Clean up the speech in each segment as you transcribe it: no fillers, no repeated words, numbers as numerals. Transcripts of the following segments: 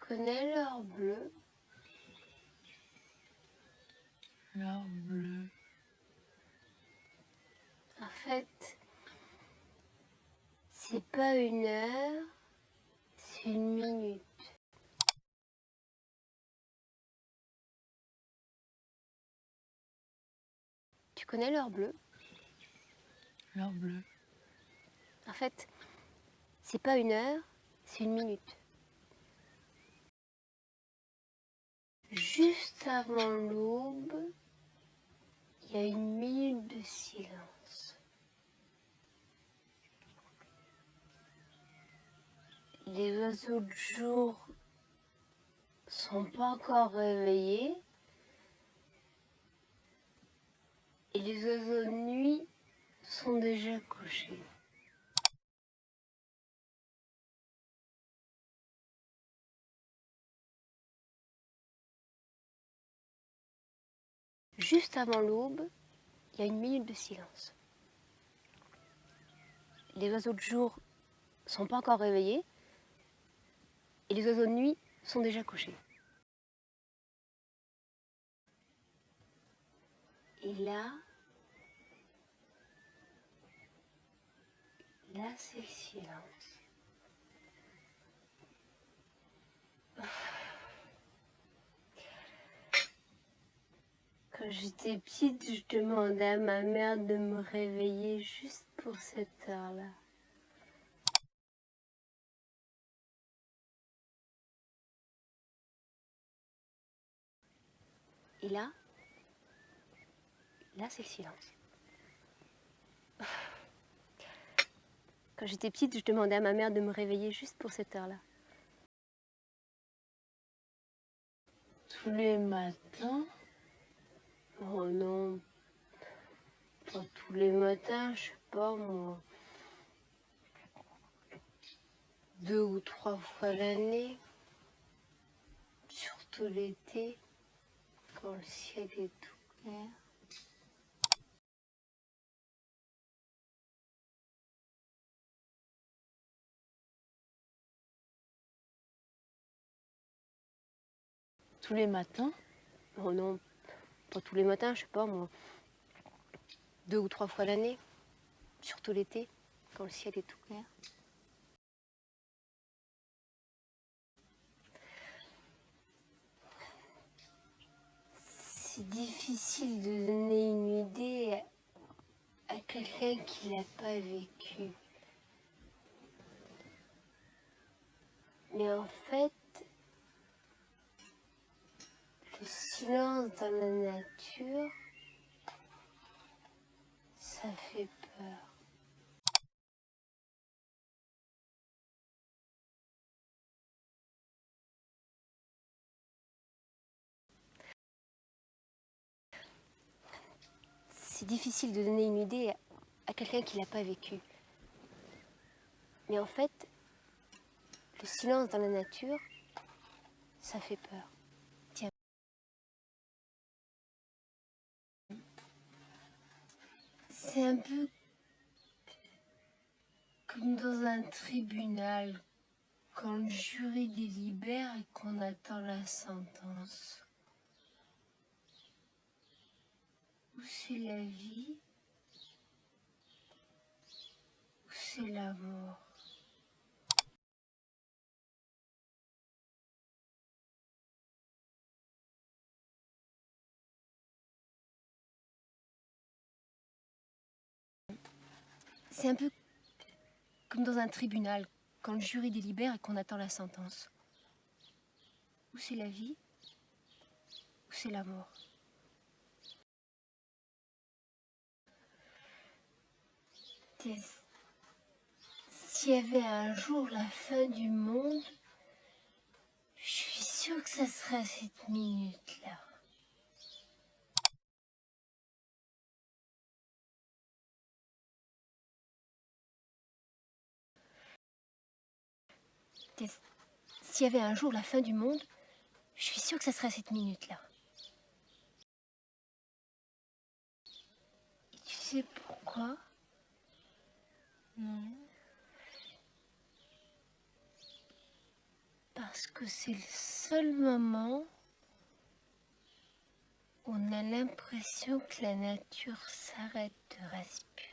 connais l'heure bleue? L'heure bleue. En fait, c'est pas une heure, c'est une minute. Tu connais l'heure bleue? L'heure bleue. En fait, c'est pas une heure, c'est une minute. Juste avant l'aube, il y a une minute de silence. Les oiseaux de jour sont pas encore réveillés et les oiseaux de nuit sont déjà couchés. Juste avant l'aube, il y a une minute de silence. Les oiseaux de jour sont pas encore réveillés et les oiseaux de nuit sont déjà couchés. Et là c'est le silence. Quand j'étais petite, je demandais à ma mère de me réveiller juste pour cette heure-là. Et là c'est le silence. Quand j'étais petite, je demandais à ma mère de me réveiller juste pour cette heure-là. Tous les matins. Oh non, pas tous les matins, je sais pas moi. 2 ou 3 fois l'année, surtout l'été, quand le ciel est tout clair. Tous les matins. Oh non, pas tous les matins, je sais pas moi. 2 ou 3 fois l'année, surtout l'été, quand le ciel est tout clair. C'est difficile de donner une idée à quelqu'un qui l'a pas vécu. Mais en fait, le silence dans la nature, ça fait peur. C'est difficile de donner une idée à quelqu'un qui l'a pas vécu. Mais en fait, le silence dans la nature, ça fait peur. Tiens. C'est un peu comme dans un tribunal, quand le jury délibère et qu'on attend la sentence. Ou c'est la vie, ou c'est la mort. C'est un peu comme dans un tribunal, quand le jury délibère et qu'on attend la sentence. Ou c'est la vie, ou c'est la mort. S'il y avait un jour la fin du monde, je suis sûre que ça serait cette minute-là. S'il y avait un jour la fin du monde, je suis sûre que ça serait cette minute-là. Et tu sais pourquoi? Non. Parce Parce que c'est le seul moment où on a l'impression que la nature s'arrête de respirer.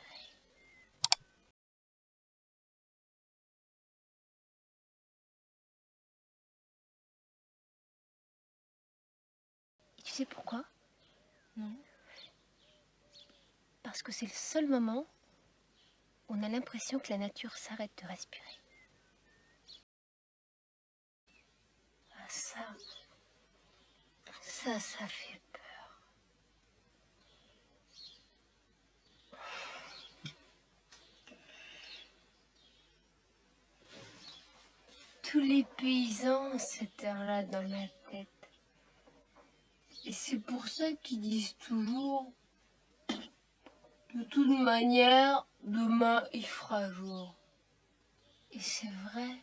Et tu sais pourquoi? Non. Parce que c'est le seul moment où on a l'impression que la nature s'arrête de respirer. Ah ça fait peur. Tous les paysans ont cette heure-là dans la tête. Et c'est pour ça qu'ils disent toujours, de toute manière, demain il fera jour. Et c'est vrai.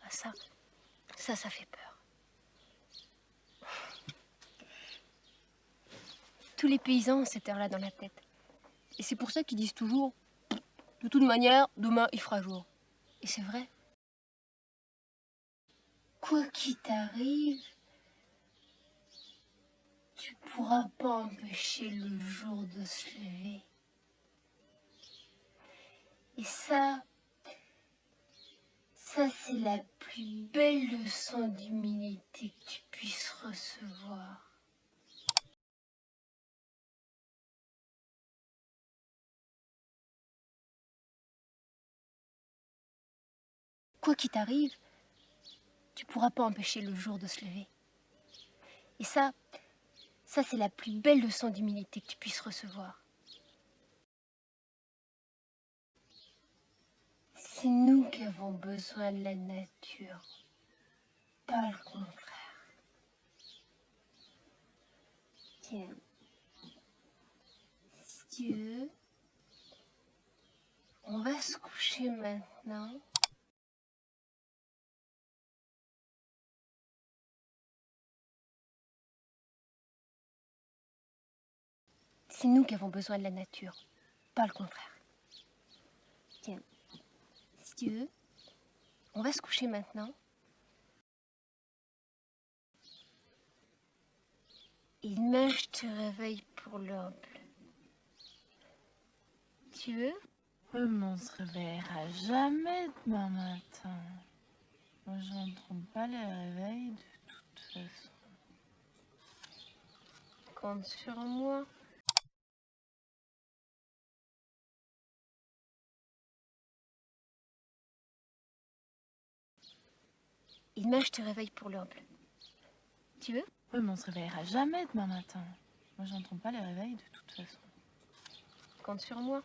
Ah ça fait peur. Tous les paysans ont cette heure-là dans la tête. Et c'est pour ça qu'ils disent toujours, de toute manière, demain il fera jour. Et c'est vrai. Quoi qu'il t'arrive, tu pourras pas empêcher le jour de se lever. Et ça c'est la plus belle leçon d'humilité que tu puisses recevoir. Quoi qu'il t'arrive, tu pourras pas empêcher le jour de se lever. Et ça c'est la plus belle leçon d'humilité que tu puisses recevoir. C'est nous qui avons besoin de la nature, pas le contraire. Tiens, si tu veux, on va se coucher maintenant. C'est nous qui avons besoin de la nature, pas le contraire. Tiens, si tu veux, on va se coucher maintenant. Et demain, je te réveille pour l'heure bleue. Tu veux? Oui, mais on se réveillera jamais demain matin. Moi, j'entends pas les réveils de toute façon. Compte sur moi. Et demain, je te réveille pour l'heure bleue. Tu veux? Oui, mais on se réveillera jamais demain matin. Moi, j'entends pas les réveils de toute façon. Compte sur moi.